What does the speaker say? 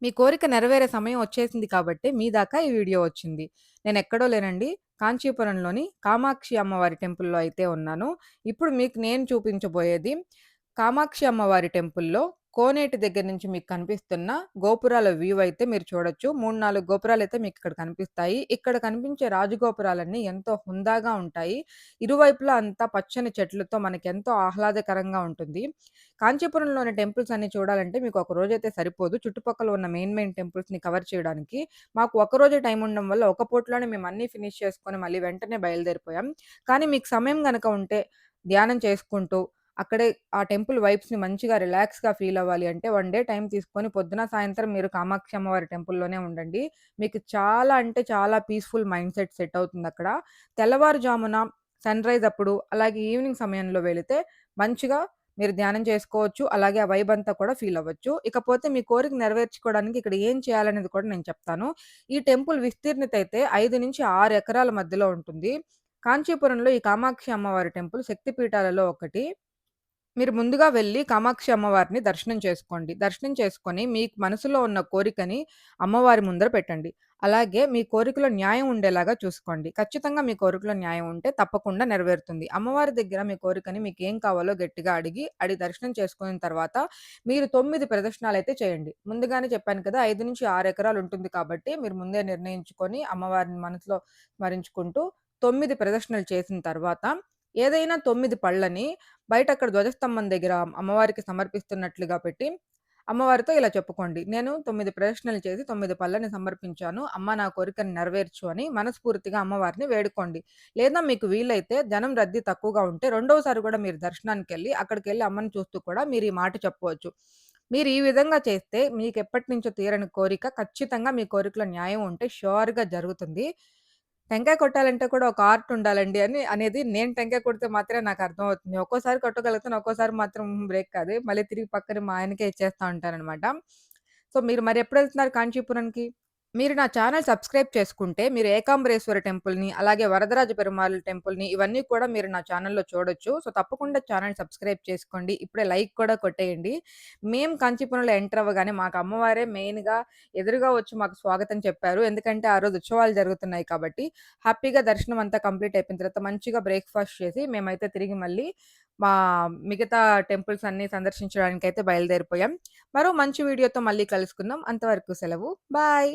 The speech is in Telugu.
మీ కోరిక నెరవేరే సమయం వచ్చేసింది కాబట్టి మీ దాకా ఈ వీడియో వచ్చింది. నేనెక్కడో లేనండి. కాంచీపురంలోని కామాక్షి అమ్మవారి టెంపుల్‌లో అయితే ఉన్నాను. ఇప్పుడు మీకు నేను చూపించబోయేది కామాక్షి అమ్మవారి టెంపుల్‌లో కోనేటి దగ్గర నుంచి మీకు కనిపిస్తున్న గోపురాల వ్యూ అయితే మీరు చూడొచ్చు. 3, 4 గోపురాలైతే మీకిక్కడ కనిపిస్తాయి. ఇక్కడ కనిపించే రాజగోపురాలన్నీ ఎంతో హుందాగా ఉంటాయి. ఇరువైపులా అంతా పచ్చని చెట్లతో మనకెంతో ఆహ్లాదకరంగా ఉంటుంది. కాంచీపురంలోని టెంపుల్స్ అన్నీ చూడాలంటే మీకు ఒక రోజైతే సరిపోదు. చుట్టుపక్కల ఉన్న మెయిన్ టెంపుల్స్‌ని కవర్ చేయడానికి. మాకు ఒక్కరోజే టైం ఉండడం వల్ల ఒక పూటలోనే మేము అన్నీ ఫినిష్ చేసుకొని మళ్ళీ వెంటనే బయలుదేరిపోయాం. కానీ మీకు సమయం గనక ఉంటే ధ్యానం చేసుకుంటూ అక్కడే ఆ టెంపుల్ వైబ్స్‌ని మంచిగా రిలాక్స్‌గా ఫీల్ అవ్వాలి అంటే వన్ డే టైం తీసుకొని పొద్దున, సాయంత్రం మీరు కామాక్షి అమ్మవారి టెంపుల్‌లోనే ఉండండి. మీకు చాలా అంటే చాలా పీస్‌ఫుల్ మైండ్‌సెట్ సెట్ అవుతుందక్కడ. తెల్లవారుజామున సన్‌రైజ్ అప్పుడు అలాగే ఈవినింగ్ సమయంలో వెళితే మంచిగా మీరు ధ్యానం చేసుకోవచ్చు. అలాగే ఆ వైబ్ అంతా కూడా ఫీల్ అవ్వచ్చు. ఇకపోతే మీ కోరిక నెరవేర్చుకోవడానికి ఇక్కడ ఏం చేయాలనేది కూడా నేను చెప్తాను. ఈ టెంపుల్ విస్తీర్ణత అయితే 5-6 ఎకరాల మధ్యలో ఉంటుంది. కాంచీపురంలో ఈ కామాక్షి అమ్మవారి టెంపుల్ శక్తి పీఠాలలో ఒకటి. మీరు ముందుగా వెళ్లి కామాక్షి అమ్మవారిని దర్శనం చేసుకోండి. దర్శనం చేసుకొని మీకు మనసులో ఉన్న కోరికని అమ్మవారి ముందర పెట్టండి. అలాగే మీ కోరికలో న్యాయం ఉండేలాగా చూసుకోండి. ఖచ్చితంగా మీ కోరికలో న్యాయం ఉంటే తప్పకుండా నెరవేరుతుంది. అమ్మవారి దగ్గర మీ కోరికని మీకేం కావాలో గట్టిగా అడిగి దర్శనం చేసుకున్న తర్వాత మీరు 9 ప్రదక్షిణాలైతే చేయండి. ముందుగానే చెప్పాను కదా! 5-6 ఎకరాలు ఉంటుంది కాబట్టి మీరు ముందే నిర్ణయించుకొని అమ్మవారిని మనసులో స్మరించుకుంటూ 9 ప్రదక్షిణలు చేసిన తర్వాత ఏదైనా 9 పళ్ళని బయటక్కడ ధ్వజస్తంభం దగ్గర అమ్మవారికి సమర్పిస్తున్నట్లుగా పెట్టి, అమ్మవారితో ఇలా చెప్పుకోండి. నేను 9 ప్రదక్షిణలు చేసి 9 పళ్ళని సమర్పించాను. అమ్మ నా కోరికను నెరవేర్చు అని మనస్ఫూర్తిగా అమ్మవారిని వేడుకోండి. లేదా మీకు వీలైతే జనం రద్దీ తక్కువగా ఉంటే రెండోసారి కూడా మీరు దర్శనానికెళ్ళి అక్కడికెళ్ళి అమ్మని చూస్తూ కూడా మీరు ఈ మాట చెప్పవచ్చు. మీరు ఈ విధంగా చేస్తే మీకెప్పటినుంచో తీరని కోరిక ఖచ్చితంగా మీ కోరికలో న్యాయం ఉంటే ష్యూర్‌గా జరుగుతుంది. టెంకాయ కొట్టాలంటే కూడా ఒక ఆర్ట్ ఉండాలండి అనేది నేను టెంకాయ కొడితే మాత్రమే నాకర్థమవుతుంది. ఒక్కోసారి కొట్టగలుగుతాను. ఒక్కోసారి మాత్రం బ్రేక్ కాదు. మళ్ళీ తిరిగి పక్కన మా ఆయనకే ఇచ్చేస్తా ఉంటాననమాట. సో, మీరు మరెప్పుడెళ్తున్నారు కాంచీపురంకి? మీరు నా ఛానెల్ సబ్స్క్రైబ్ చేసుకుంటే, మీరు ఏకాంబరేశ్వర టెంపుల్‌ని, అలాగే వరదరాజ పెరుమాళ్ టెంపుల్‌ని ఇవన్నీ కూడా మీరు నా ఛానెల్‌లో చూడొచ్చు. సో, తప్పకుండా ఛానెల్ సబ్స్క్రైబ్ చేసుకోండి. ఇప్పుడే లైక్ కూడా కొట్టేయండి. మేము కాంచీపురంలో ఎంటర్ అవ్వగానే మాకు అమ్మవారే మెయిన్‌గా ఎదురుగా వచ్చి మాకు స్వాగతం చెప్పారు. ఎందుకంటే, ఆ రోజు ఉత్సవాలు జరుగుతున్నాయి కాబట్టి, హ్యాపీగా దర్శనం అంతా కంప్లీట్ అయిపోయిన తర్వాత మంచిగా బ్రేక్‌ఫాస్ట్ చేసి, మేమైతే తిరిగి మళ్ళీ మా మిగతా టెంపుల్స్ అన్నీ సందర్శించడానికైతే బయలుదేరిపోయాం. మరో మంచి వీడియోతో మళ్ళీ కలుసుకుందాం. అంతవరకు సెలవు. బాయ్.